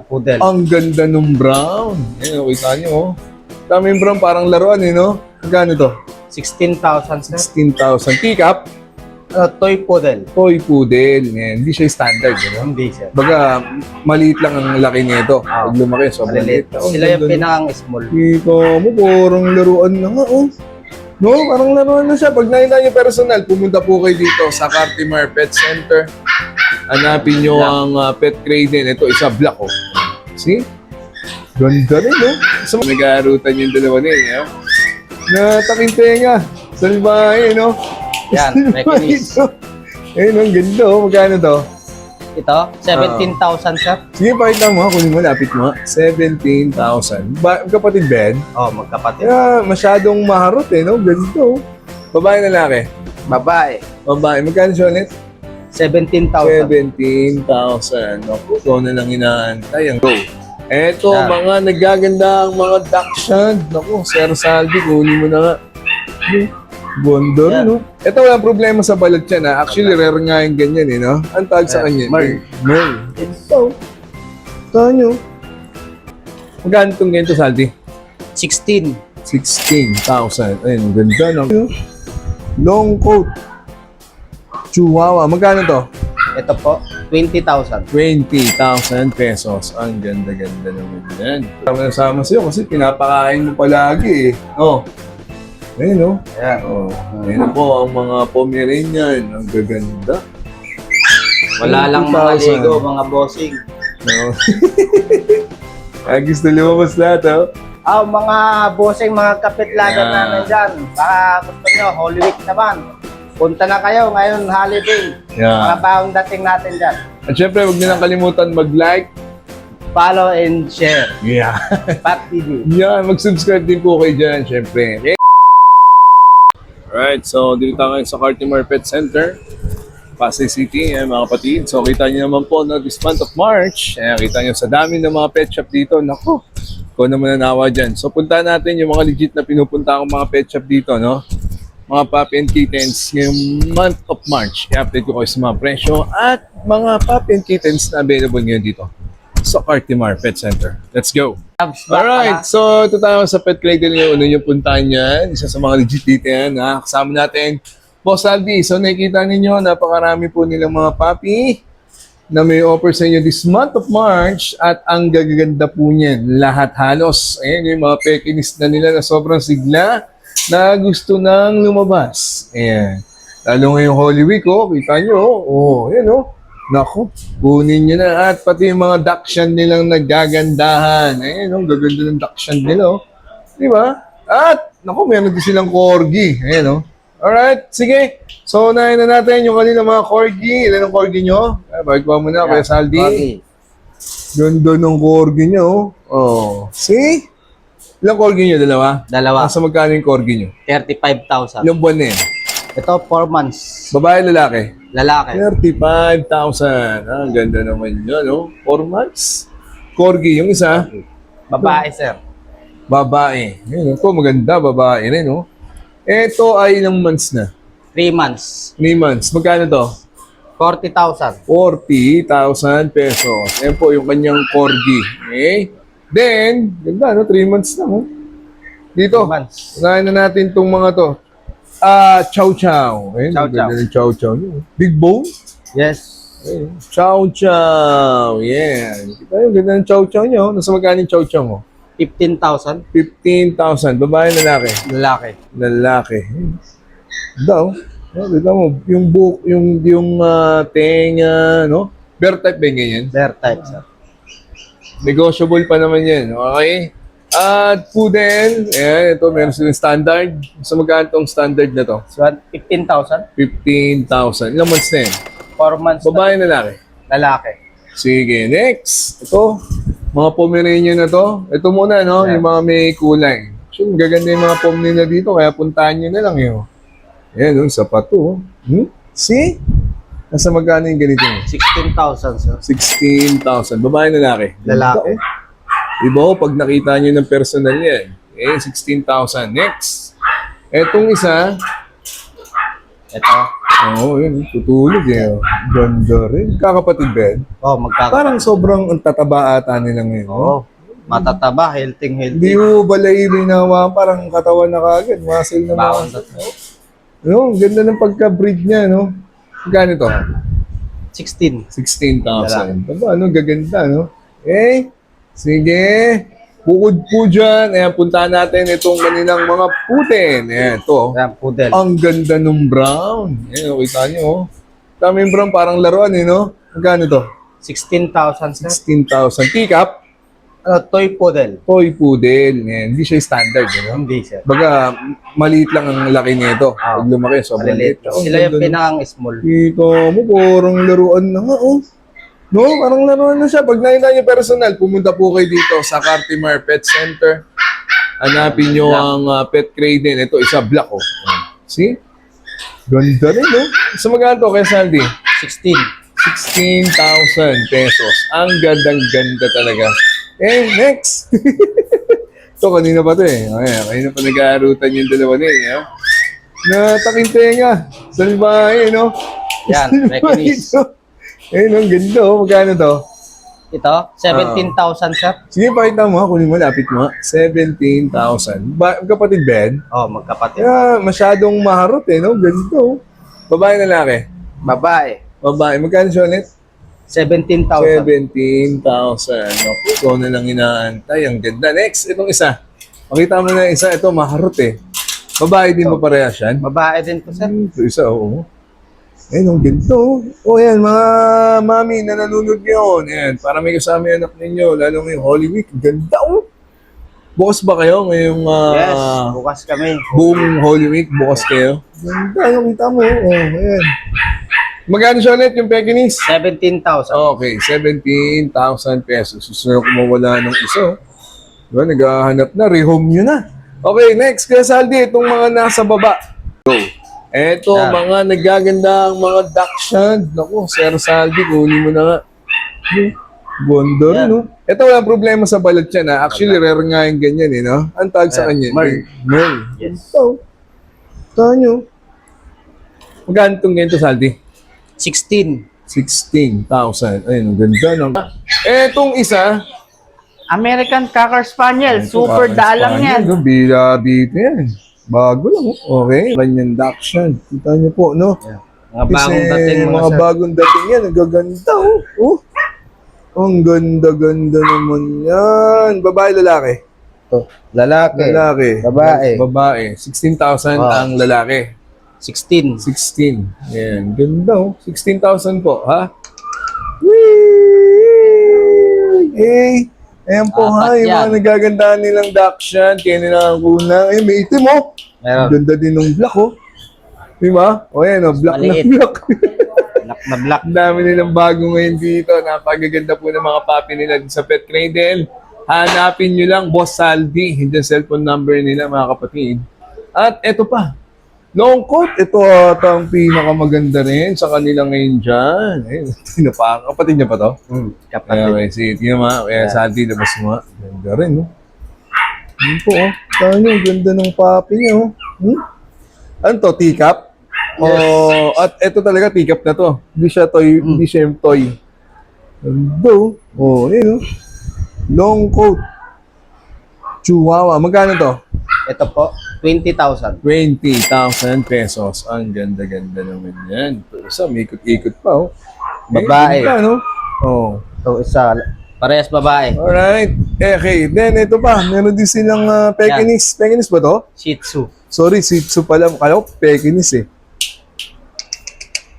Poodle. Ang ganda nung brown. Ayan, kita nyo, oh. Daming brown, parang laruan, eh, no? Magkano to? 16,000 sir. 16,000. Teacup, Toy poodle. toy poodle. Ayan, hindi siya standard, no? Hindi sir. Baga, maliit lang ang laki nito. Pag lumaki, sobrang Maliliit. liit. Oh, Sila yung ganda pinakang small. Kita mo, parang laruan na nga, oh. No, parang laruan na siya. Pag nakita niyo personal, pumunta po kayo dito sa Cartimar Pet Center. Hanapin niyo ang pet cradle. Ito, isa black, oh. See? Ganda rin, no? So, nag-aarutan yung dalawa na yun, eh. Nataking tenga. Salbahe, no? Yan, Mekinis. Ayun, ang ganda, oh. Magkano to? Ito, 17,000 sir. Sige, pakita mo, ha. Kunin mo, lapit mo, ha. 17,000. Kapatid bed? Oh, magkapatid. Kaya masyadong maharot, eh, no? Ganito, oh. Babae na laki? Babae, Babae. Magkano siya ulit? 17,000. 17,000. Naku, ikaw na lang inaantay. Ang go. Eto, Yan. mga nagaganda ang mga Dachshund. Naku, Sir Salvi, kunin mo na nga. Bondor, Yan. no? Ito, walang problema sa balat yan, ha? Actually, rare nga yung ganyan, eh, no? Ang tawag sa kanya? Merl. Merl. Ito. Ito nyo. Magkano itong ganito, Salvi? 16. 16,000. Ayun, ang ganda, no? Long coat. Chihuahua. Magkano to? Ito po, 20,000. 20,000 pesos. Ang ganda-ganda naman yan. Sama sa'yo kasi pinapakain mo palagi, eh. Oh. Ayun, no? Ayan. Oh. Ayun po ang mga Pomeranian. Ang gaganda. Wala lang mga ligo, mga bossing. No? Gusto lumabas lahat, oh. Mga bossing, mga kapitlagan Ayan. namin dyan. Baka gusto nyo, Holy Week naman. Punta na kayo ngayon, holiday. Mga Yeah. bagong dating natin dyan. At syempre, huwag niyo nang kalimutan mag-like. Follow and share. Yeah. Pat TV. Yan, mag-subscribe din po kayo dyan, syempre. Alright, so dito tayo sa Cartimar Pet Center, Pasay City, mga kapatid. So kita niyo naman po na this month of March, kita niyo sa dami ng mga pet shop dito. Naku, ikaw naman nanawa dyan. So punta natin yung mga legit na pinupunta akong mga pet shop dito, no? Mga puppy and kittens ngayong month of March. I-update ko kayo sa mga presyo at mga puppy and kittens na available ngayon dito sa Cartimar Pet Center. Let's go! Alright, so ito tayo sa pet cradle ngayon. Una yung puntahan yan. Isa sa mga legit dito yan. Ha? Kasama natin, Boss Aldi. So nakikita ninyo, napakarami po nilang mga puppy na may offer sa inyo this month of March at ang gaganda po niyan. Lahat halos. Ayan yung mga pekinis na nila na sobrang sigla na gusto nang lumabas. Ayan. Lalo ngayong Holy Week, oh. Kita nyo, oh. Ayan, oh. Naku, kunin nyo na. At pati yung mga Dachshund nilang nagagandahan. Ayan, oh. Gaganda ng Dachshund nila, oh. Di ba? At, naku, meron din silang Corgi. Ayan, oh. Alright, sige. So, unahin na natin yung kanilang mga Corgi. Ilan ang Corgi nyo? Bagay mo na, Kuya Saldi. Okay. Ganda ng Corgi nyo, oh. See? Ilang Corgi nyo? Dalawa? Dalawa. Nasa magkano yung Corgi nyo? 35,000. Ilang buwan na yan? Ito, 4 months. Babae, lalaki? Lalaki. 35,000. Ang ganda naman yun, no? 4 months. Corgi, yung isa, Babae, sir. babae. Yun, ito maganda, babae rin, no? Ito ay ilang months na? 3 months. 3 months. Magkano to? 40,000. 40,000 pesos. Ayan po yung kanyang Corgi. Okay? Then, ganda, no? 3 months na, no? Dito, 3 months. unahin na natin itong mga to. Chow Chow. Ayun, Chow ang ganda Chow. ng Chow Chow. Big bone. Yes. Ayun. Chow Chow. Yeah. Kita yung ganda ng Chow Chow nyo. Nasa magkano yung Chow Chow mo? 15,000. 15,000. Babae, lalaki. Lalaki. Lalaki. Daw. No, kita mo, yung book, yung tenga, no? Bear type ba yung ganyan? Bear type, sir. Negotiable pa naman yan. Okay? At poodle, ayan, ito meron silang standard. So magkano itong standard na to? So, 15,000. 15,000. Ilang months na yan? 4 months. Babae, lalaki. Lalaki. Sige, next. Ito, mga Pomeranian na to. Ito muna, no? Yeah. Yung mga may kulay. So, gaganda yung mga pom nila dito, kaya puntahan nyo na lang yun. Ayan, oh, sapato. See? Nasa magkano yung ganito? 16,000, sir. 16,000. Babae, lalaki. Lalaki. Ito, iba ko, pag nakita nyo ng personal yan. 16,000. Next. Etong isa, Ito. Oo, yun. Tutulog eh. Oh. Ganda rin. Kakapatid bed. Oh, Parang sobrang ang tataba ata nila ngayon. Oo. Matataba, healthy. Hindi mo balahibo na parang katawan na kagad. Muscle na Bawang muscle. No, ang ganda ng pagka-breed niya, no? Magkano to? 16. 16,000. Aba, ano, gaganda, no? Eh, sige. Bukod po dyan, ayan, puntahan natin itong kanilang mga putin. Ayan, to. Yan, poodle. Ang ganda nung brown. Ayan, kita nyo, oh. Tama yung brown, parang laruan, eh, no? Magkano to? 16,000, sir. 16,000. Teacup, Ano, toy poodle. toy poodle. Ayan, hindi siya standard, no? Hindi, sir. Baga, maliit lang ang laki nito. Ah. Pag lumaki, sobrang Maliliit. liit. Oh, Sila yung ganda, no? pinakang-small. Kita mo, parang laruan na nga, oh. No, parang laruan na siya. Pag nakita niyo personal, pumunta po kayo dito sa Cartimar Pet Center. Hanapin niyo ang pet cradle. Ito, isa black, oh. See? Ganda rin, no? Sa magkano to, kaya Sandy? 16. 16,000 pesos. Ang gandang-ganda talaga. Eh, next! Ito, kanina pa to eh. Okay, kanina pa nag-aarutan yung dalawa na eh. Nataking tenga. Salbahe, no? Yan, Rekinis. Eh, ang ganda, oh. Magkano to? Ito, 17,000, sir. Sige, pakita mo ha. Kunin mo, lapit mo ha. 17,000. Kapatid Ben? Oh, magkapatid. Yeah, masyadong maharot eh, no? Ganito, oh. Babae na laki? Babae, Babae. Magkano siya ulit? 17,000. 17,000. Okay, ikaw na lang inaantay. Ang ganda. Next, itong isa. Pakita mo na yung isa. Ito, maharot eh. Babae din ba parehas yan? Babae din to, sir. Ito isa, oo. Ayun, ang ganito. O yan, mga mami na nanonood ngayon. Ayan, para may kasama yung anak ninyo, lalo ngayong Holy Week. Ganda, oh. Bukas ba kayo ngayong Yes, bukas kami. buong Holy Week? Bukas kayo? Ganda, nakita mo. Oh, ayan. Magkano siya ulit yung Pekingese? 17,000. Okay, 17,000 pesos. Susunod ko mawala ng isa. Oh. Diba, naghahanap na. Rehome nyo na. Okay, next. Kaya Saldi, itong mga nasa baba. Go. Eto, Yan. mga nagaganda ang mga Dachshund. Naku, Sir Saldi, kunin mo na nga. Gondo rin, Yan. no? Ito, walang problema sa balat yan, ha? Actually, rare nga yung ganyan, eh, no? Ang tawag sa kanya? Merl. Merl. Yes. Ito. Ito nyo. Magkano itong ganito, Saldi? 16. 16,000. Ayun, ang ganda ng... Etong isa, American Cocker Spaniel. Super dalang yan. No? Bila-bita yan. Bago lang. Oh. Okay. Ganyan Dachshund. Kita niyo po, no? Mga bagong dating mga sir. bagong dating yan. Nagaganda, oh. Oh. Ang ganda-ganda naman yan. Babae, lalaki? Lalaki. Lalaki. Babae. Babae. 16,000 Oh. ang lalaki. 16. 16. Yan. Ganda, oh. 16,000 po, ha? Whee! Hey! Ayan po, ha? Apat Yung mga yan. nagagandaan nilang Dachshund. Kaya nilang kulang. Ay, may itim, oh. Meron. Ganda din ng black, oh. Di ba? O yan, oh. Black Maliit. na black. Black na black. Ang dami nilang bago ngayon dito. Napagaganda po ng mga puppy nila sa Pet Cradle. Hanapin nyo lang, Boss Saldi. Hindi ang cellphone number nila, mga kapatid. At eto pa, long coat. Ito ata ang pinakamaganda rin sa kanila ngayon dyan. Ayun, kapatid niya pa to? Kapatid. Kaya may si Tina ma, kaya Saldi, labas mo nga. Ganda rin, no? Yun po, oh. Saan nyo, ganda ng puppy niya, oh. Ano to, teacup? Oh, at ito talaga teacup na to. Hindi siya toy, hindi siya yung toy. Ganda, oh, yun, oh. Long coat. Chihuahua. Magkano to? Ito po, 20,000. 20,000 pesos. Ang ganda-ganda naman yan. Ito isa, may ikot-ikot pa, oh. Babae. Ganda, no? Oh. Ito isa, parehas babae. Alright. Okay. Then, ito pa. Meron din silang Pekingese. Pekingese ba to? Shih Tzu. Sorry, Shih Tzu pala. Kala ko Pekingese, eh.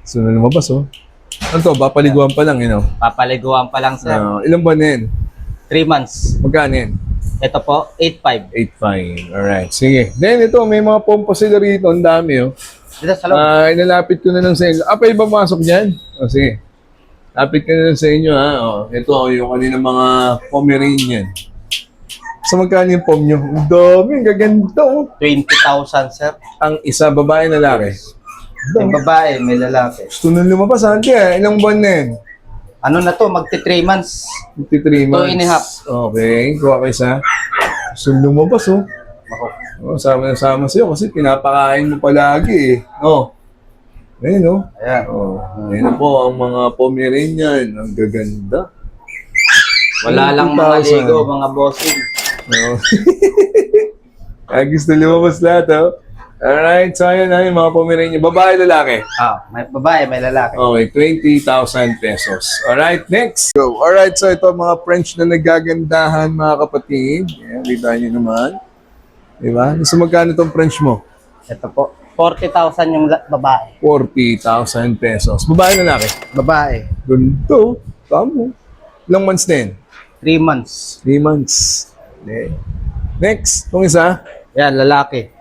So, na lumabas, oh. Ano to? Papaliguan pa lang, yun, oh. Papaliguan pa lang, sir. Ilang buwan na yun? 3 months. Magkano yan? Ito po, 8,500. 8.5. Alright. Sige. Then, ito. May mga pompo sila rito. Ang dami, oh. Dito sa loob. Inalapit ko na lang sa inyo. Pa iba masok dyan? O, sige. Lapit ko na lang sa inyo, ha. O, ito, yung kanina mga Pomeranian. So, magkano yung pom nyo? Ang dami. Ang gaganda, oh. 20,000, sir. Ang isa, babae na lalaki. May babae, may lalaki. Gusto nung lumabas, Auntie, Ilang buwan na yun? Ano na to, magti 3 months. 53 months. 2 and a half. Okay. Kuha kayo sa. Gusto nung lumabas, oh. Ako. Oh, sama na sama sa'yo kasi pinapakain mo palagi, eh. Oh. Ayun, no? Ayan. Oh, ayun na po ang mga Pomeranian. Ang gaganda. Wala lang mga 20,000. Lego, mga bossing. No? Ay, gusto lumabas lahat, oh. Alright, so ayun na yung mga Pomeranian. Babae, lalaki. May babae, may lalaki. Okay, 20,000 pesos. Alright, next. Go. Alright, so ito mga French na nagagandahan, mga kapatid. Ayan, kita nyo naman. Diba? So magkano itong French mo? Ito po, 40,000 yung babae. 40,000 pesos. Babae, lalaki. Babae, Ganito. Tamo. Ilang months din? 3 months. 3 months. Okay. Next, itong isa. Yan, lalaki.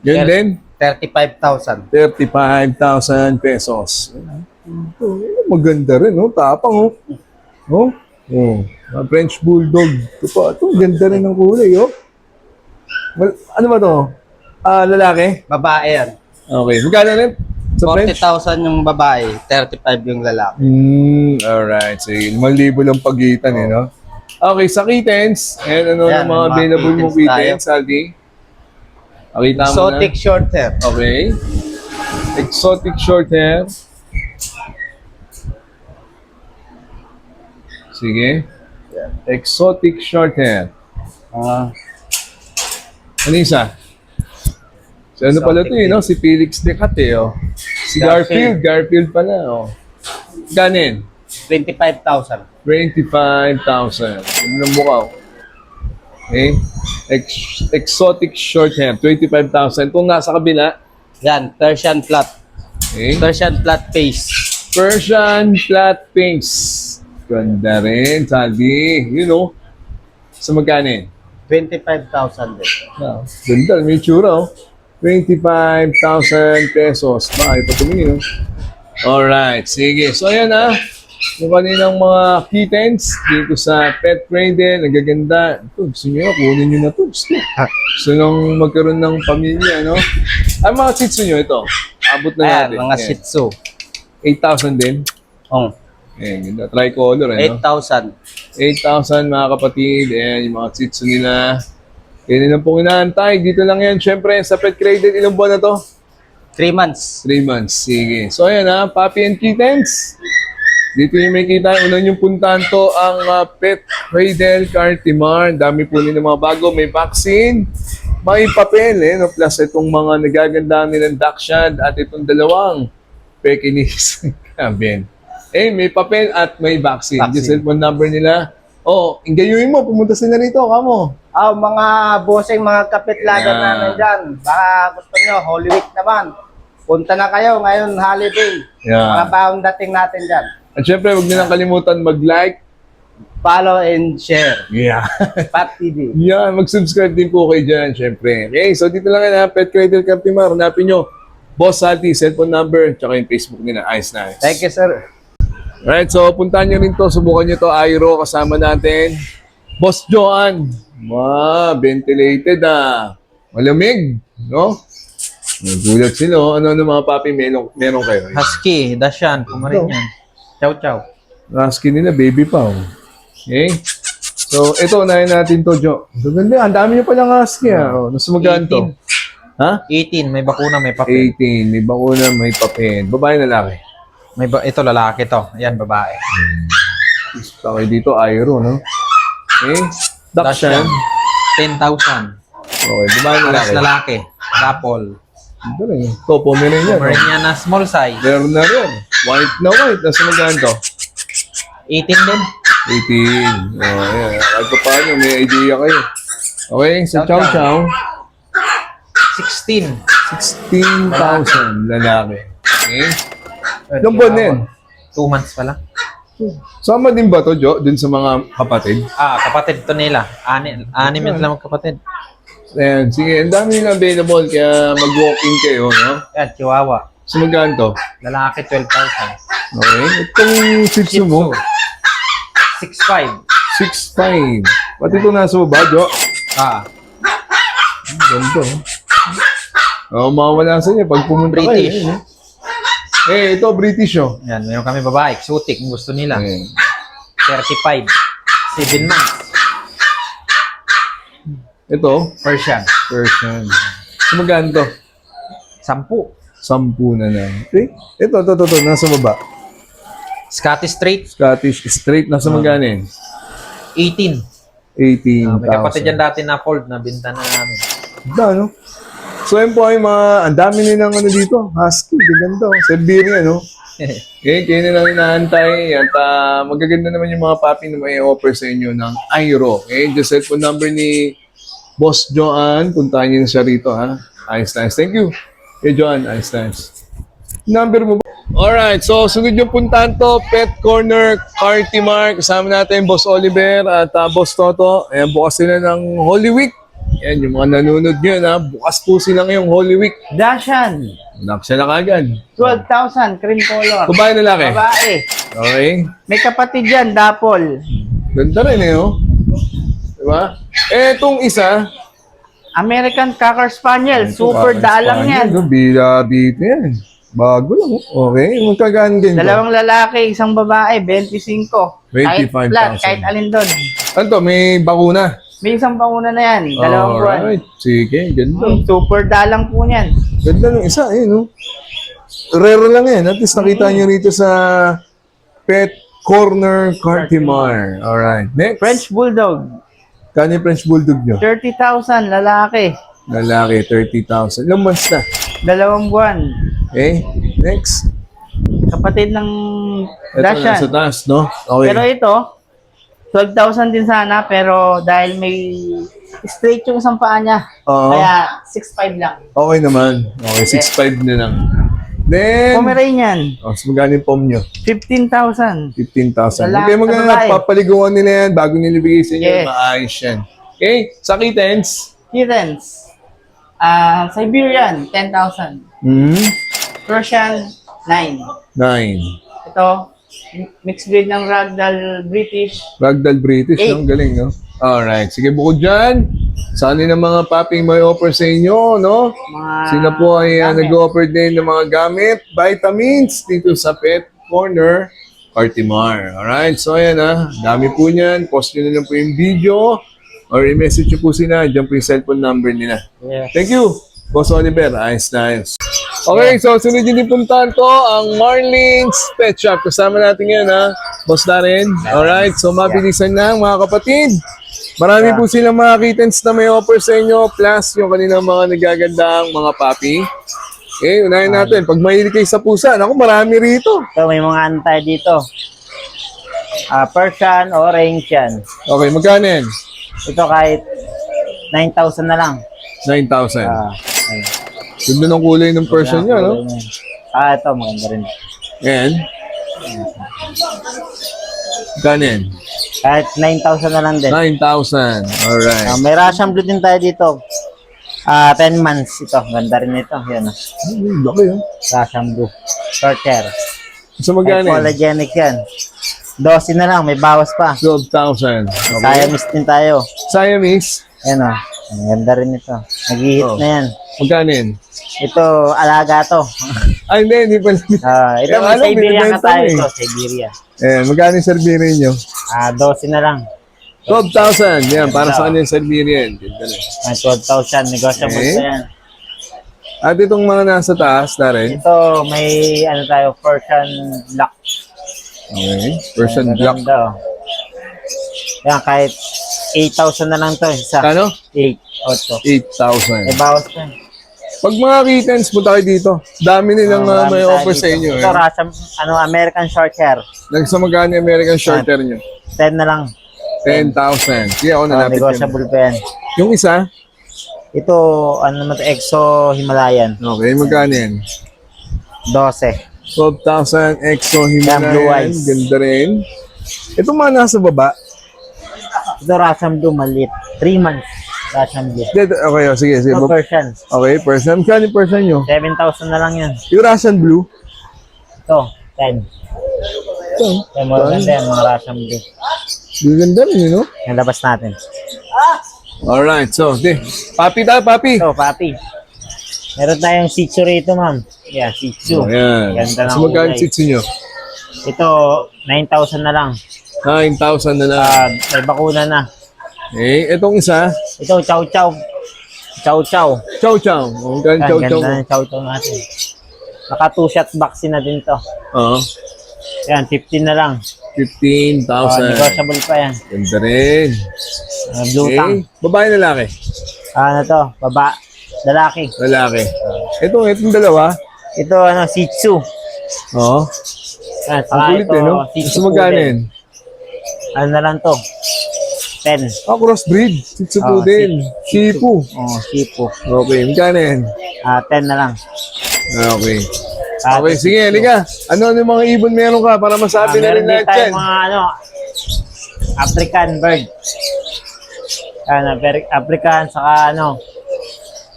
Yun din. 35,000. 35,000 pesos. Ito, maganda rin, no? Tapang, oh. Oh? Oh. French Bulldog. Ito pa. Ito, ganda rin ng kulay, oh. Well, ano ba to? Lalaki? Babae yan. Okay. Magkano rin? Sa French? 40,000 yung babae, 35 yung lalaki. Alright. Sige, 5,000 lang pagitan, eh, no? Okay, sa kittens. And ano Yan, yung mga mga available mong kittens kittens, Aldi? Pakita mo na. Exotic short hair. Okay. Exotic short hair. Sige. Exotic short hair. Ano isa? So, ano pala ito, no? Si Felix Decate, oh. Si Garfield. Garfield pala, oh. Ganin? 25,000. 25,000. Ano ng mukha, oh. Okay. Exotic short hair. 25,000. Kung nasa kabila, Yan, Persian flat. okay. Persian flat face. Persian flat pinks. Ganda rin, Saldi. You know. So, magkano? 25,000 din. Ganda, may tsura, oh. 25,000 pesos. Bakit pa tumingin, oh. Alright, sige. So, ayan, yung kaninang mga kittens dito sa Pet Cradle. Nagaganda. Ito, gusto nyo na, kunin nyo na ito. Gusto nung magkaroon ng pamilya, no? Ang mga shih tzu nyo, ito. Abot na Ayan, natin. mga Ayan. Shih Tzu. 8,000 din. Oh, Ayan, ganda. Tricolor, eh, no? 8,000. 8,000 mga kapatid. Ayan, yung mga shih tzu nila. Yan lang pong inaantay. Dito lang yan. Siyempre, sa Pet Cradle, ilang buwan na to? 3 months. 3 months. Sige. So, ayan Puppy and Kittens. Dito yung may kita. Unang yung puntahan to ang Pet Cradle Cartimar. Dami po nila mga bago. May vaccine. May papel, eh. No? Plus, itong mga nagagandang nilang Dachshund at itong dalawang Pekingese. Kabin. May papel at may vaccine. Yung cellphone number nila. Ingayuin mo. Pumunta sila rito. Kamo. Mga bossing, mga kapitlagan Yeah. namin dyan. Baka gusto nyo, Holy Week naman. Punta na kayo ngayon, holiday. Yeah. Mga bagong dating natin dyan. At syempre, huwag nilang kalimutan mag-like. Follow and share. Yeah. Pat TV. Yan, mag-subscribe din po kayo dyan, syempre. Okay, so dito lang yan, Pet Cradle Cartimar. Hanapin nyo, Boss Salty, cellphone number, tsaka yung Facebook nila. Ayos na. Thank you, sir. Alright, so puntahan nyo rin to. Subukan nyo to, Airo, kasama natin. Boss Joan. Ventilated malamig, no? Nagulat sila, oh. Ano mga papi meron kayo? Husky, Dashan, Pomeranian. Chow chow. Husky nila, baby pa, oh. Okay? So, ito, unahin natin to, Jo. So, ganda, ang dami nyo palang husky, oh. Nasa magkaan to? 18. 18, may bakuna, may papel. 18, may bakuna, may papel. Babae, lalaki. Ito lalaki to. Ayan, babae. Okay, dito, Airo, no? Okay? Dachshund. 10,000. Okay, babae, Alas lalaki. lalaki. Dapol. Ito rin. Ito, Pomeranian. Pomeranian na small size. Meron na rin. White na white. Nasa magkaan to? 18 din. 18. Ayan. Kahit pa paano, may idea kayo. Okay, so chow chow. 16. 16,000 lalaki. Okay? Ilang buwan din? 2 months pa lang. Sama din ba to, Jo? Dun sa mga kapatid? Kapatid to nila. Anim yan lang magkapatid. Ayan, sige. Ang dami nila available, kaya mag-walk-in kayo, no? Yan, Chihuahua. So magkaan to? Lalaki, 12,000. Okay. Itong shih tzu mo, 6,500. 6'5". Pati ito nasa baba, Jo. Ganito. Mawawala sa inyo pag pumunta kayo. British. Ito, British, oh. Yan, mayroon kami babae. Exotic, kung gusto nila. Ayan. 35. 7 months. Ito, Persian. Persian. So magkaan to? 10. 10 na lang. Okay? Ito, nasa baba. Scottish Straight, Scottish Straight, nasa magkano yun? 18. 18,000. May kapatid dyan dati na fold na binta na namin. Ganda, no? So, yun po ay ang dami nilang ano dito. Husky, ganda. Siberian, no? Okay, kayo na lang inaantay. At magaganda naman yung mga papi na may offer sa inyo ng Airo. Okay, the cellphone number ni Boss Joanne. Puntahan niyo na siya rito, ha? Ayos. Thank you. Okay, Joanne, ayos. Number mo ba? Alright, so sunod yung puntahan to, Pet Corner, Cartimar. Kasama natin Boss Oliver at Boss Toto. Ayan, bukas sila ng Holy Week. Ayan, yung mga nanonood nyo, ha? Bukas po sila ngayong Holy Week. Dashan, Naksya na kagad. 12,000, cream color. Babae na laki? Babae. Okay. May kapatid yan, Dapol. Ganda rin eh, oh. Diba? Eh, itong isa, American Cocker Spaniel, super dalang yan. Bila dito yan. Bago lang, oh. Okay. Magkagaan din to. Dalawang lalaki, isang babae, 25. Kahit 25,000. flat, kahit alin doon. Ano to? May bakuna? May isang panguna na yan, dalawang buwan. Alright. Sige, ganda. Super dalang po niyan. Ganda ng isa, eh, no? Rare lang yan. At least nakita nyo rito sa Pet Corner Cartimar. Alright. Next. French Bulldog, Kano yung French Bulldog nyo? 30,000, lalaki. Lalaki, 30,000. Ilang months na? Dalawang buwan. Okay. Next. Kapatid ng Ito na sa Dashan. taas, no? Okay. Pero ito, 12,000 din sana, pero dahil may straight yung isang paa niya. Oo. Kaya 6,500 lang. Okay naman. Okay, 6'5 na lang. Then, Pomeranian, so magkano yung pom nyo? 15,000. 15,000. Lalaki Okay, sa magkano babae. papaliguan nila yan bago nilibigay sa inyo. Yes. Maayos yan. Okay, sa kittens. Kittens, Siberian, 10,000. Persian, 9. 9. Ito, mixed breed ng Ragdoll British. Ragdoll British, Eight. no? Galing, no? Alright, sige bukod dyan. Sana ng mga paping may offer sa inyo, no? Mga Sila po ay gamit. nag-offer din ng mga gamit, vitamins dito sa Pet Corner, Cartimar. Alright, so ayan dami po niyan. Post nyo na lang po yung video or i-message nyo po sila. Diyan po yung cellphone number nila. Yes. Thank you, Boss Oliver. Ayos na ayos. Okay, so sunod yung puntahan to, ang Marlene's Pet Shop. Kasama natin yan, Boss Darren. Alright, so mabilisan lang mga kapatid. Marami po silang mga kittens na may offer sa inyo, plus yung kanilang mga nagagandang mga puppy. Okay, unahin natin. Pag mahilig kayo sa pusa, naku, marami rito. Ito, may mga antay dito. Persian, orange yan. Okay, magkano yan? Ito kahit 9,000 na lang. 9,000. Ayun. Ganda ng kulay ng person nyo, no? Ito, maganda rin. Ayan. Magkano yan? Kahit 9,000 na lang din. 9,000. Alright. May Russian blue din tayo dito. 10 months ito. Ganda rin ito. Yan. Laki, oh. Russian blue. Short hair. So magkano yan? Hypoallergenic yan. 12 na lang. May bawas pa. 12,000. Okay. Siamese din tayo. Siamese. Yan o. Ang ganda rin ito. Nag-hit Oh. na yan. Magkano yan? Ito, alaga to. Ay, hindi pala. Ito, Yung may alam, Siberia binibenta na tayo mo eh. ito. Siberia. Ayan, magkano yung Siberian nyo? 12 na lang. 12,000. Yan, para sa kanya yung Siberian. Ganda rin. May 12,000. Negotiable Okay. pa yan. At itong mga nasa taas na rin. Ito, may ano tayo, Persian black. Okay. Persian Ang Black. ganda, oh. Yan, kahit 8,000 na lang to. Isa. Kano? 8. 8. May 8,000. bawas pa. Pag mga kittens, punta kayo dito. Dami nilang Marami may tayo offer dito. sa inyo. Ito, Russian, American short hair. Nagsamagani American Shorter nyo. 10 na lang. 10,000. Sige, ako nalapit yun. Negotiable pa yan. Yung isa? Ito, ano naman to, EXO Himalayan. Okay, magkano yan? 12. 12,000 EXO Blue Himalayan. eyes. Ganda rin. Itong mga nasa baba. Ito, Russian Blue, maliit. 3 months. Russian Blue. Okay, sige. Ito, Persian. Okay, person. Magkano yung person nyo? 7,000 na lang yan. Yung Russian Blue. Ito, 10. Ito. Kaya mga ganda yan, mga Russian Blue. Ganda rin, you know? Nalabas natin. Alright, so, papi tayo, papi. Ito, papi. Meron tayong Shih Tzu rito, ma'am. Yeah, Shih Tzu. Ayan. Ganda ng So, magkano kulay. yung sitsi nyo? Ito, 9,000 na lang. 9,000 na lang. May bakuna na. Eh, itong isa, Ito, Chow Chow. Chow Chow. Chow Chow. Magkano Yan, Chow Chow? ganda ng Chow Chow natin. Naka 2-shot vaccine na din to. Oo. Yan, 15 na lang. 15,000. Negotiable pa yan. Ganda rin. Blue tang. Babae lalaki? Ano to? Lalaki. Lalaki. Itong dalawa? Ito, Shih Tzu. Oo. Yan, Ang kulit ito, no? Shih Gusto Tzu magkano Poodle. yun? Ano na lang to? 10. Crossbreed. Shih Tzu Poodle. Shipu. Shih Tzu. Okay, magkano yan? 10 na lang. Okay. Okay, sige, halika. Ano yung mga ibon meron ka para masabi na rin Meron din lahat tayo yan? mga African bird. African, saka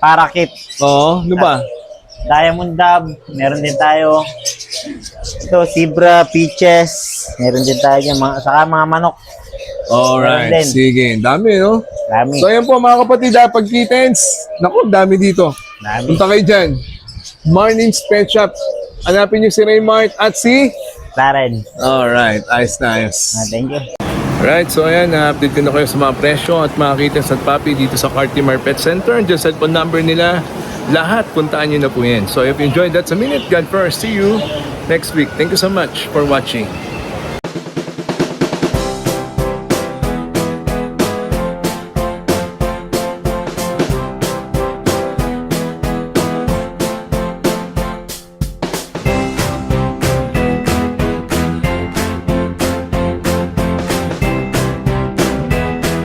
parakeet. Oo, ano ba? Diamond dove, meron din tayo. Ito, zebra, peaches, meron din tayo dyan. Saka mga manok. Alright, Meron din. sige. Dami, no? Dami. So, ayan po mga kapatid, pag kittens, naku, dami dito. Dami. Punta kayo dyan. Morning's Pet Shop. Hanapin nyo si Raymart at si... Karen. Alright, ayos na ayos. Thank you. Alright, so ayan, na-update ko na kayo sa mga presyo at mga kittens at puppy dito sa Cartimar Pet Center. Diyan cellphone number nila. Lahat, puntaan nyo na po yan. So if you enjoyed, that's a minute. God first. See you next week. Thank you so much for watching.